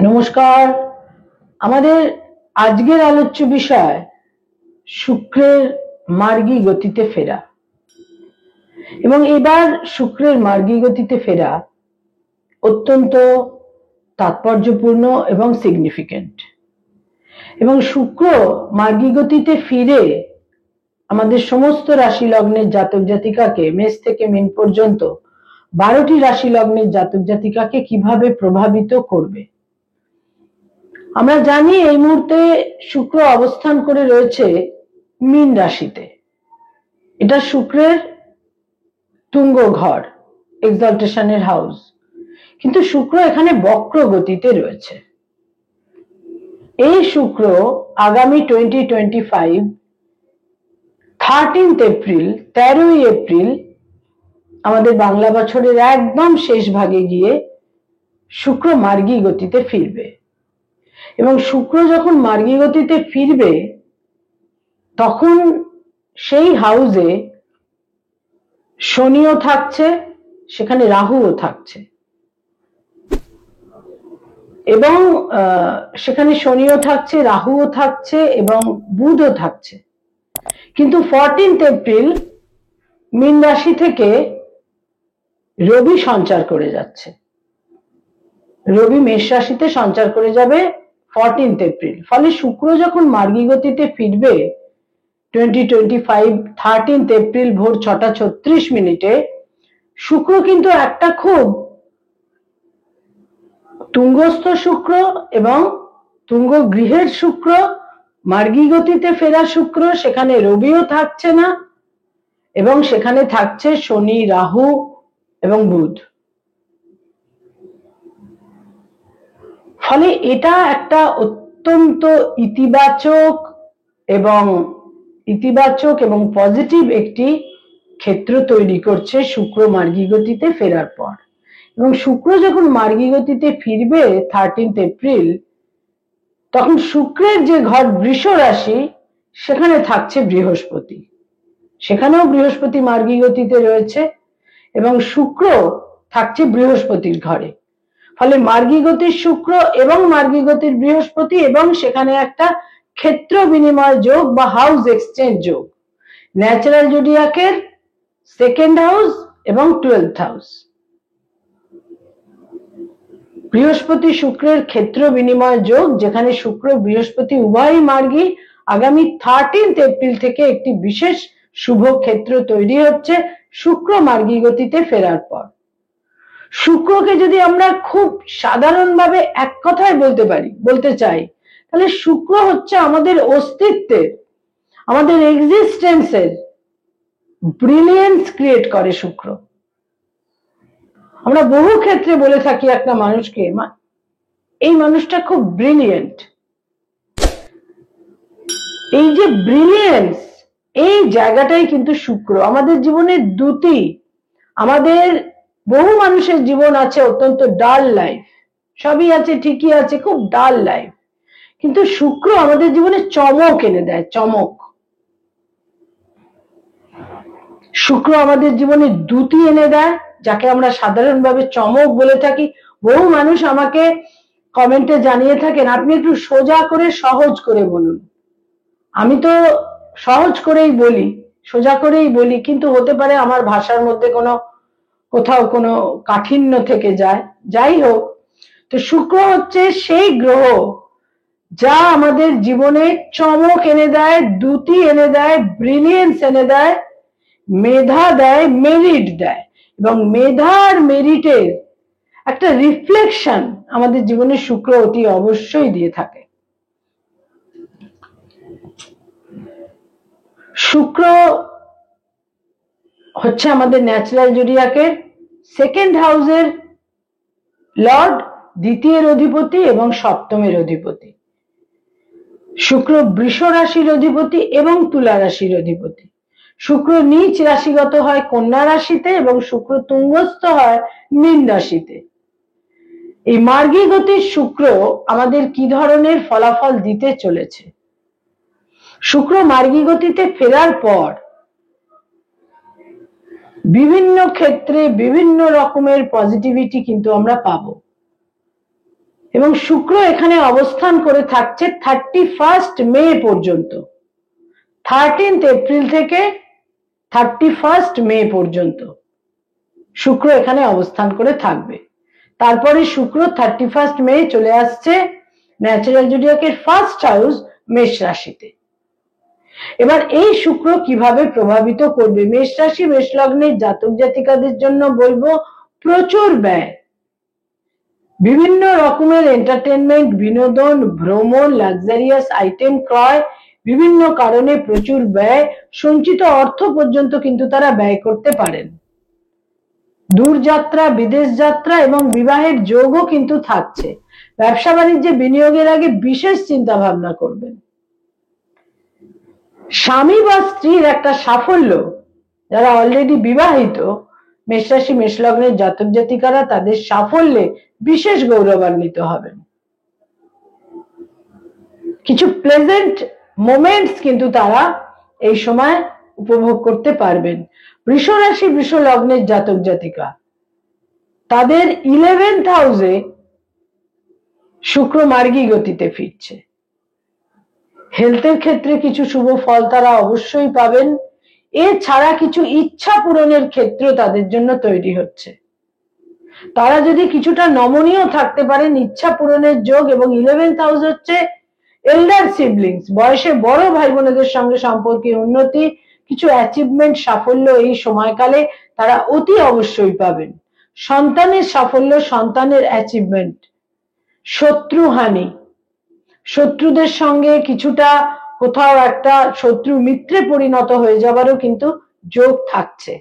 নমস্কার। আমাদের আজকের আলোচ্য বিষয় শুক্রের মার্গী গতিতে ফেরা। এবং এবার শুক্রের মার্গী গতিতে ফেরা অত্যন্ত তাৎপর্যপূর্ণ এবং সিগনিফিকেন্ট। এবং শুক্র মার্গী গতিতে ফিরে আমাদের সমস্ত রাশি লগ্নের জাতক জাতিকাকে, মেষ থেকে মীন পর্যন্ত 12টি রাশি লগ্নের জাতক জাতিকাকে কিভাবে প্রভাবিত করবে। আমরা জানি এই মুহূর্তে শুক্র অবস্থান করে রয়েছে মীন রাশিতে। এটা শুক্রের তুঙ্গ ঘর, এক্সালটেশনের হাউস। কিন্তু শুক্র এখানে বক্র গতিতে রয়েছে। এই শুক্র আগামী 2025 13 এপ্রিল 13ই এপ্রিল আমাদের বাংলা বছরের একদম শেষ ভাগে গিয়ে শুক্র মার্গী গতিতে ফিরবে। এবং শুক্র যখন মার্গী গতিতে ফিরবে তখন সেই হাউসে শনিও থাকছে, সেখানে রাহুও থাকছে। এবং সেখানে শনিও থাকছে, রাহুও থাকছে এবং বুধও থাকছে। কিন্তু 14 এপ্রিল মীন রাশি থেকে রবি সঞ্চার করে যাচ্ছে। রবি মেষ রাশিতে সঞ্চার করে যাবে 14 এপ্রিল। ফলে শুক্র যখন মার্গী গতিতে ফিরবে 2025 13 এপ্রিল ভোর 6টা 36 মিনিটে, শুক্র কিন্তু একটা খুব তুঙ্গস্থ শুক্র এবং তুঙ্গ গৃহের শুক্র, মার্গী গতিতে ফেরা শুক্র, সেখানে রবিও থাকছে না এবং সেখানে থাকছে শনি, রাহু এবং বুধ। ফলে এটা একটা অত্যন্ত ইতিবাচক এবং পজিটিভ একটি ক্ষেত্র তৈরি করছে শুক্র মার্গী গতিতে ফেরার পর। এবং শুক্র যখন মার্গী গতিতে ফিরবে 13 এপ্রিল, তখন শুক্রের যে ঘর বৃষ রাশি, সেখানে থাকছে বৃহস্পতি। সেখানেও বৃহস্পতি মার্গী গতিতে রয়েছে এবং শুক্র থাকছে বৃহস্পতির ঘরে। ফলে মার্গী গতির শুক্র এবং মার্গী গতির বৃহস্পতি এবং সেখানে একটা ক্ষেত্র বিনিময় যোগ বা হাউস এক্সচেঞ্জ যোগ, ন্যাচারাল জোডিয়াকের সেকেন্ড হাউস এবং 12th হাউস। বৃহস্পতি শুক্রের ক্ষেত্র বিনিময় যোগ, যেখানে শুক্র বৃহস্পতি উভয়ই মার্গী। আগামী 13 এপ্রিল থেকে একটি বিশেষ শুভ ক্ষেত্র তৈরি হচ্ছে শুক্র মার্গী গতিতে ফেরার পর। শুক্রকে যদি আমরা খুব সাধারণভাবে এক কথায় বলতে চাই, তাহলে শুক্র হচ্ছে আমাদের অস্তিত্বের, আমাদের এক্সিস্টেন্সের ব্রিলিয়েন্স ক্রিয়েট করে শুক্র। আমরা বহু ক্ষেত্রে বলে থাকি একটা মানুষকে, এই মানুষটা খুব ব্রিলিয়েন্ট। এই যে ব্রিলিয়েন্স, এই জায়গাটাই কিন্তু শুক্র। আমাদের জীবনের দুটি, আমাদের বহু মানুষের জীবন আছে অত্যন্ত ডাল লাইফ, সবই আছে, ঠিকই আছে, খুব ডাল লাইফ। কিন্তু শুক্র আমাদের জীবনে চমক এনে দেয়, চমক। শুক্র আমাদের জীবনে দুটি এনে দেয়, যাকে আমরা সাধারণভাবে চমক বলে থাকি। বহু মানুষ আমাকে কমেন্টে জানিয়ে থাকেন, আপনি একটু সোজা করে সহজ করে বলুন। আমি তো সহজ করেই বলি, সোজা করেই বলি, কিন্তু হতে পারে আমার ভাষার মধ্যে কোথাও কোনো কাঠিন্য থেকে যায়। যাই হোক, তো শুক্র হচ্ছে সেই গ্রহ যা আমাদের জীবনে চমক এনে দেয়, দ্যুতি এনে দেয়, ব্রিলিয়েন্স এনে দেয়, মেধা দেয়, মেরিট দেয়। এবং মেধা আর মেরিটের একটা রিফ্লেকশন আমাদের জীবনে শুক্র অতি অবশ্যই দিয়ে থাকে। শুক্র হচ্ছে আমাদের ন্যাচারাল জোডিয়াকের সেকেন্ড হাউসের লর্ড, দ্বিতীয়ের অধিপতি এবং সপ্তমের অধিপতি। শুক্র বৃষ রাশির অধিপতি এবং তুলা রাশির অধিপতি। শুক্র নিচ রাশিগত হয় কন্যা রাশিতে এবং শুক্র তুঙ্গস্থ হয় মীন রাশিতে। এই মার্গী গতির শুক্র আমাদের কি ধরনের ফলাফল দিতে চলেছে? শুক্র মার্গী গতিতে ফেরার পর বিভিন্ন ক্ষেত্রে বিভিন্ন রকমের পজিটিভিটি কিন্তু আমরা পাবো। এবং শুক্র এখানে অবস্থান করে থাকছে 31 মে পর্যন্ত। 13 এপ্রিল থেকে 31 মে পর্যন্ত শুক্র এখানে অবস্থান করে থাকবে। তারপরে শুক্র 31 মে চলে আসছে ন্যাচারাল জোডিয়াকের ফার্স্ট হাউস মেষ রাশিতে। এবার এই শুক্র কিভাবে প্রভাবিত করবে মেষ রাশি মেষ লগ্নের জাতক জাতিকাদের জন্য? বলবো প্রচুর ব্যয়, বিভিন্ন রকমের এন্টারটেনমেন্ট, বিনোদন, ভ্রমণ, লাক্সারিয়াস আইটেম ক্রয়, বিভিন্ন কারণে প্রচুর ব্যয়, সঞ্চিত অর্থ পর্যন্ত কিন্তু তারা ব্যয় করতে পারেন। দূরযাত্রা, বিদেশ যাত্রা এবং বিবাহের যোগও কিন্তু থাকছে। ব্যবসা বাণিজ্যে বিনিয়োগের আগে বিশেষ চিন্তা ভাবনা করবেন। স্বামী বা স্ত্রীর একটা সাফল্য, যারা অলরেডি বিবাহিত মেষ রাশি মেষ লগ্নের জাতক জাতিকারা তাদের সাফল্যে বিশেষ গৌরবান্বিত হবেন। কিছু প্লেজেন্ট মোমেন্টস কিন্তু তারা এই সময় উপভোগ করতে পারবেন। বৃষ রাশি বৃষ লগ্নের জাতক জাতিকা, তাদের 11th হাউসে শুক্র মার্গী গতিতে ফিরছে। হেলথের ক্ষেত্রে কিছু শুভ ফল তারা অবশ্যই পাবেন। এছাড়া কিছু ইচ্ছা পূরণের ক্ষেত্র তাদের জন্য তৈরি হচ্ছে। তারা যদি কিছুটা নমনীয় থাকতে পারেন, ইচ্ছা পূরণের যোগ। এবং 11th হাউস হচ্ছে এল্ডার সিবলিংস, বয়সে বড় ভাই বোনেদের সঙ্গে সম্পর্কে উন্নতি, কিছু অ্যাচিভমেন্ট, সাফল্য এই সময়কালে তারা অতি অবশ্যই পাবেন। সন্তানের সাফল্য, সন্তানের অ্যাচিভমেন্ট, শত্রুহানি, শত্রুদের সঙ্গে কিছুটা কোথাও একটা শত্রু মিত্রে পরিণত হয়ে যাবারও কিন্তু যোগ থাকছে।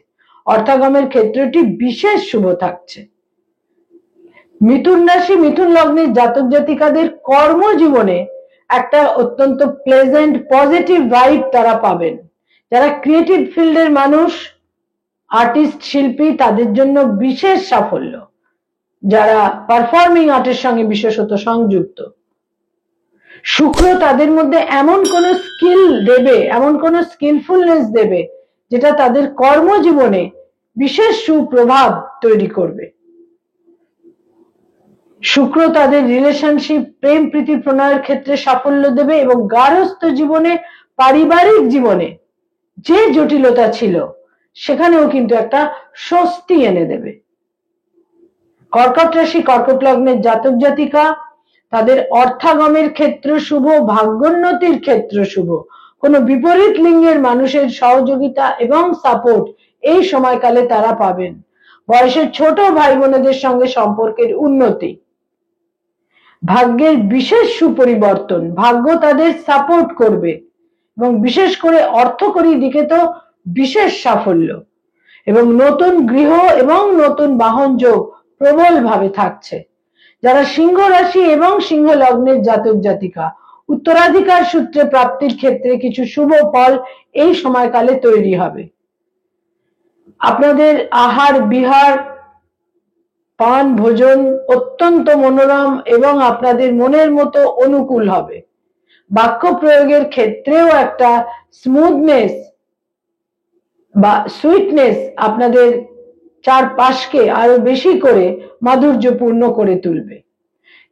অর্থাগমের ক্ষেত্রটি বিশেষ শুভ থাকছে। মিথুন রাশি মিথুন লগ্নের জাতক জাতিকাদের কর্মজীবনে একটা অত্যন্ত প্লেজেন্ট পজিটিভ ভাইব তারা পাবেন। যারা ক্রিয়েটিভ ফিল্ডের মানুষ, আর্টিস্ট, শিল্পী, তাদের জন্য বিশেষ সাফল্য। যারা পারফর্মিং আর্টের সঙ্গে বিশেষত সংযুক্ত, শুক্র তাদের মধ্যে এমন কোন স্কিল দেবে, এমন কোন স্কিলফুলনেস দেবে যেটা তাদের কর্মজীবনে বিশেষ সুপ্রভাব তৈরি করবে। শুক্র তাদের রিলেশনশিপ, প্রেম প্রীতি প্রণয়ের ক্ষেত্রে সাফল্য দেবে এবং গার্হস্থ্য জীবনে, পারিবারিক জীবনে যে জটিলতা ছিল সেখানেও কিন্তু একটা স্বস্তি এনে দেবে। কর্কট রাশি কর্কট লগ্নের জাতক জাতিকা, তাদের অর্থাগমের ক্ষেত্র শুভ, ভাগ্যোন্নতির ক্ষেত্র শুভ। কোনো বিপরীত লিঙ্গের মানুষের সহযোগিতা এবং সাপোর্ট এই সময়কালে তারা পাবেন। বয়সের ছোট ভাই বোনেদের সঙ্গে সম্পর্কের উন্নতি, ভাগ্যের বিশেষ সুপরিবর্তন, ভাগ্য তাদের সাপোর্ট করবে এবং বিশেষ করে অর্থকরী দিকে তো বিশেষ সাফল্য। এবং নতুন গৃহ এবং নতুন বাহন যোগ প্রবল ভাবে থাকছে। যারা সিংহ রাশি এবং সিংহ লগ্নের জাতক জাতিকা, উত্তরাধিকার সূত্রে প্রাপ্তির ক্ষেত্রে কিছু শুভ ফল এই সময়কালে তৈরি হবে। আপনাদের আহার বিহার, পান ভোজন অত্যন্ত মনোরম এবং আপনাদের মনের মতো অনুকূল হবে। বাক্য প্রয়োগের ক্ষেত্রেও একটা স্মুথনেস বা সুইটনেস আপনাদের চারপাশকে আরো বেশি করে মাধুর্যপূর্ণ করে তুলবে।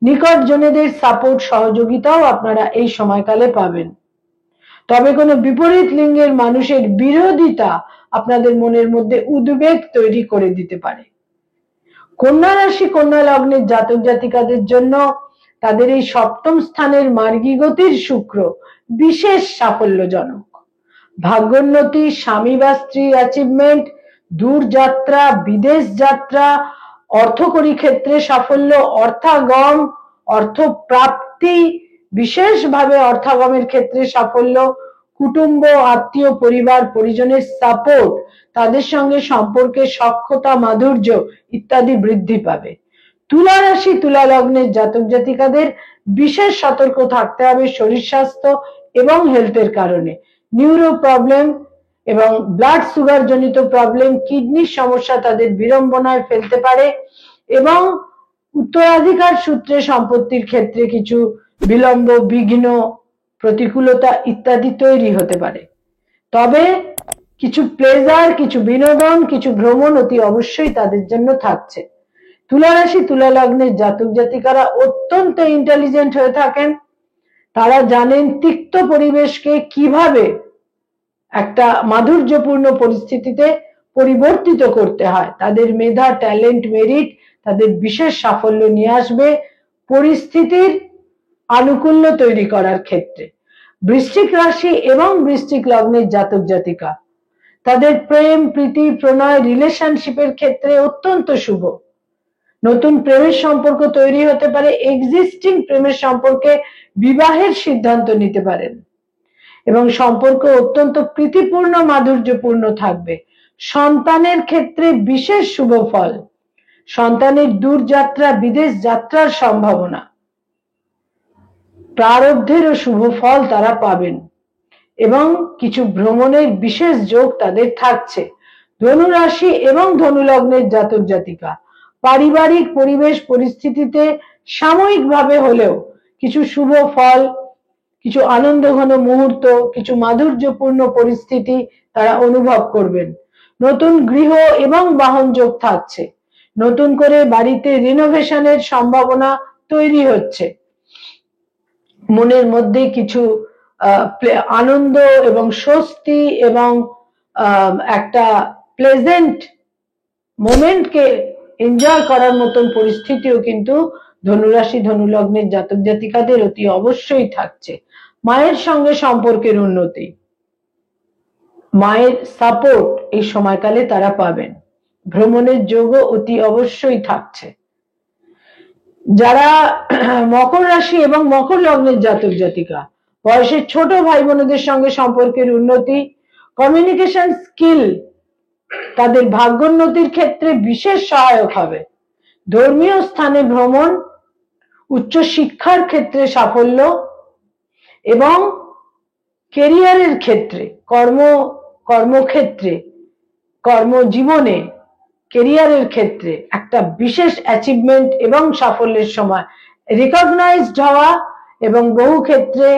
নিকট জনেদের সাপোর্ট, সহযোগিতাও আপনারা এই সময়কালে পাবেন। তবে কোনো বিপরীত লিঙ্গের মানুষের বিরোধিতা আপনাদের মনের মধ্যে উদ্বেগ তৈরি করে দিতে পারে। কন্যা রাশি কন্যা লগ্নের জাতক জাতিকাদের জন্য তাদের এই সপ্তম স্থানের মার্গী গতির শুক্র বিশেষ সাফল্যজনক। ভাগ্যোন্নতি, স্বামী বা স্ত্রীর অ্যাচিভমেন্ট, দূর যাত্রা, বিদেশ যাত্রা, অর্থকরী ক্ষেত্রে সাফল্য, অর্থাগম, অর্থ প্রাপ্তি, বিশেষভাবে অর্থাগমের ক্ষেত্রে সাফল্য, কুটুম্ব, আত্মীয়, পরিবার পরিজনের সাপোর্ট, তাদের সঙ্গে সম্পর্কের সখ্যতা, মাধুর্য ইত্যাদি বৃদ্ধি পাবে। তুলা রাশি তুলা লগ্নের জাতক জাতিকাদের বিশেষ সতর্ক থাকতে হবে শরীর স্বাস্থ্য এবং হেলথের কারণে। নিউরো প্রবলেম এবং ব্লাড সুগার জনিত প্রবলেম, কিডনির সমস্যা তাদের বিড়ম্বনায় ফেলতে পারে এবং উত্তরাধিকার সূত্রে সম্পত্তির ক্ষেত্রে কিছু বিলম্ব, বিঘ্ন, প্রতিকূলতা ইত্যাদি তৈরি হতে পারে। তবে কিছু প্লেজার, কিছু বিনোদন, কিছু ভ্রমণ অতি অবশ্যই তাদের জন্য থাকছে। তুলা রাশি তুলা লগ্নের জাতক জাতিকারা অত্যন্ত ইন্টেলিজেন্ট হয়ে থাকেন। তারা জানেন তিক্ত পরিবেশকে কিভাবে একটা মাধুর্যপূর্ণ পরিস্থিতিতে পরিবর্তিত করতে হয়। তাদের মেধা, ট্যালেন্ট, মেরিট তাদের বিশেষ সাফল্য নিয়ে আসবে পরিস্থিতির আনুকূল্য তৈরি করার ক্ষেত্রে। বৃশ্চিক রাশি এবং বৃশ্চিক লগ্নের জাতক জাতিকা, তাদের প্রেম, প্রীতি, প্রণয়, রিলেশনশিপের ক্ষেত্রে অত্যন্ত শুভ। নতুন প্রেমের সম্পর্ক তৈরি হতে পারে, এক্সিস্টিং প্রেমের সম্পর্কে বিবাহের সিদ্ধান্ত নিতে পারেন এবং সম্পর্ক অত্যন্ত প্রীতিপূর্ণ, মাধুর্যপূর্ণ থাকবে। সন্তানের ক্ষেত্রে বিশেষ শুভ ফল, সন্তানের দূরযাত্রা, বিদেশ যাত্রার সম্ভাবনা, প্রারব্ধেরও শুভ ফল তারা পাবেন এবং কিছু ভ্রমণের বিশেষ যোগ তাদের থাকছে। ধনু রাশি এবং ধনু লগ্নের জাতক জাতিকা, পারিবারিক পরিবেশ পরিস্থিতিতে সাময়িকভাবে হলেও কিছু শুভ ফল, কিছু আনন্দ ঘন মুহূর্ত, কিছু মাধুর্যপূর্ণ পরিস্থিতি তারা অনুভব করবেন। নতুন গৃহ এবং বাহন যোগ থাকছে। নতুন করে বাড়িতে রিনোভেশনের সম্ভাবনা তৈরি হচ্ছে। মনের মধ্যে কিছু আনন্দ এবং স্বস্তি এবং একটা প্লেজেন্ট মোমেন্টকে এনজয় করার মতন পরিস্থিতিও কিন্তু ধনুরাশি ধনু লগ্নের জাতক জাতিকাদের অতি অবশ্যই থাকছে। মায়ের সঙ্গে সম্পর্কের উন্নতি, মায়ের সাপোর্ট এই সময়কালে তারা পাবেন। ভ্রমণের যোগও অতি অবশ্যই থাকছে। যারা মকর রাশি এবং মকর লগ্নের জাতক জাতিকা, বয়সে ছোট ভাই বোনদের সঙ্গে সম্পর্কের উন্নতি, কমিউনিকেশন স্কিল তাদের ভাগ্যোন্নতির ক্ষেত্রে বিশেষ সহায়ক হবে। ধর্মীয় স্থানে ভ্রমণ, উচ্চ শিক্ষার ক্ষেত্রে সাফল্য এবং কেরিয়ারের ক্ষেত্রে, কর্মক্ষেত্রে, কর্মজীবনে, কেরিয়ারের ক্ষেত্রে একটা বিশেষ অ্যাচিভমেন্ট এবং সাফল্যের সময় রিকগনাইজড হওয়া এবং বহু ক্ষেত্রে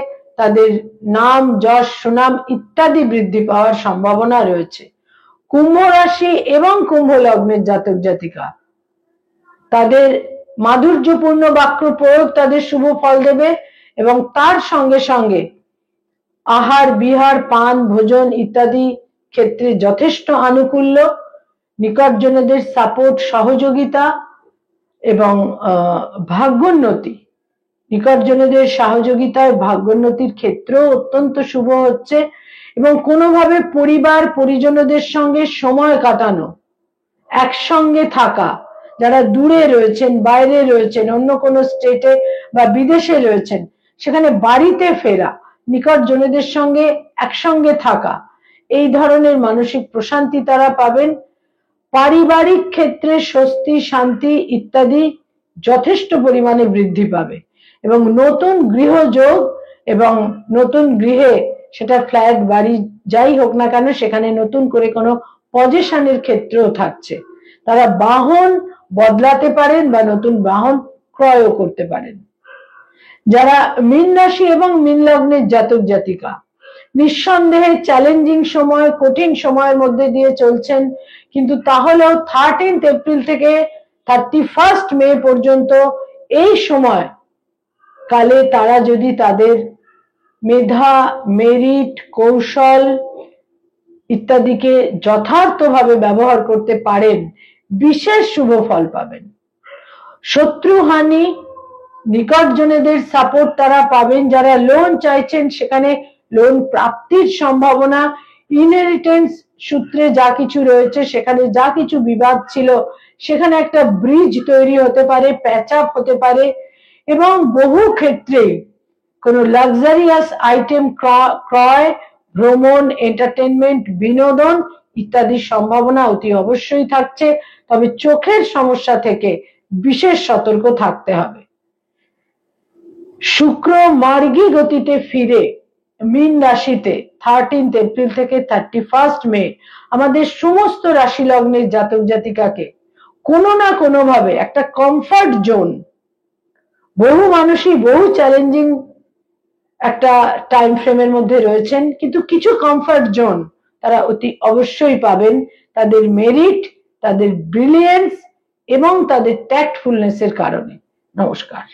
তাদের নাম, যশ, সুনাম ইত্যাদি বৃদ্ধি পাওয়ার সম্ভাবনা রয়েছে। কুম্ভ রাশি এবং কুম্ভ লগ্নের জাতক জাতিকা, তাদের মাধুর্যপূর্ণ বাক্য প্রয়োগ তাদের শুভ ফল দেবে এবং তার সঙ্গে সঙ্গে আহার, বিহার, পান, ভোজন ইত্যাদি ক্ষেত্রে যথেষ্ট আনুকূল্য, নিকটজনদের সাপোর্ট, সহযোগিতা এবং ভাগ্যোন্নতি, নিকটজনদের সহযোগিতায় ভাগ্যোন্নতির ক্ষেত্রেও অত্যন্ত শুভ হচ্ছে এবং কোনোভাবে পরিবার পরিজনদের সঙ্গে সময় কাটানো, একসঙ্গে থাকা, যারা দূরে রয়েছেন, বাইরে রয়েছেন, অন্য কোনো স্টেটে বা বিদেশে রয়েছেন, সেখানে বাড়িতে ফেরা, নিকটজনদের সঙ্গে একসঙ্গে থাকা, এই ধরনের মানসিক প্রশান্তি তারা পাবেন। পারিবারিক ক্ষেত্রে স্বস্তি, শান্তি ইত্যাদি যথেষ্ট পরিমাণে বৃদ্ধি পাবে এবং নতুন গৃহযোগ এবং নতুন গৃহে, সেটা ফ্ল্যাট, বাড়ি যাই হোক না কেন, সেখানে নতুন করে কোনো পজিশনের ক্ষেত্রেও থাকছে। তারা বাহন বদলাতে পারেন বা নতুন বাহন ক্রয়ও করতে পারেন। যারা মীন রাশি এবং মীন লগ্নের জাতক জাতিকা, নিঃসন্দেহে চ্যালেঞ্জিং সময়, কঠিন সময়ের মধ্যে দিয়ে চলছেন, কিন্তু তাহলেও 13 এপ্রিল থেকে 31 মে পর্যন্ত এই সময় কালে তারা যদি তাদের মেধা, মেরিট, কৌশল ইত্যাদিকে যথার্থভাবে ব্যবহার করতে পারেন, বিশেষ শুভ ফল পাবেন। শত্রুহানি, নিকটজনদের সাপোর্ট তারা পাবেন। যারা লোন চাইছেন সেখানে লোন প্রাপ্তির সম্ভাবনা, ইনহেরিটেন্স সূত্রে যা কিছু রয়েছে, সেখানে যা কিছু বিবাদ ছিল সেখানে একটা ব্রিজ তৈরি হতে পারে, প্যাচ আপ হতে পারে এবং বহু ক্ষেত্রে কোনো লাক্সারিয়াস আইটেম ক্রয়, ভ্রমণ, এন্টারটেনমেন্ট, বিনোদন ইত্যাদির সম্ভাবনা অতি অবশ্যই থাকছে। তবে চোখের সমস্যা থেকে বিশেষ সতর্ক থাকতে হবে। শুক্র মার্গী গতিতে ফিরে মীন রাশিতে 13 এপ্রিল থেকে 31 মে আমাদের সমস্ত রাশি লগ্নের জাতক জাতিকাকে কোনো না কোনো ভাবে একটা কমফর্ট জোন, বহু মানুষই বহু চ্যালেঞ্জিং একটা টাইম ফ্রেমের মধ্যে রয়েছেন, কিন্তু কিছু কমফর্ট জোন তারা অতি অবশ্যই পাবেন। তাদের মেরিট, তাদের ব্রিলিয়েন্স এবং তাদের ট্যাক্টফুলনেস এর কারণে। নমস্কার।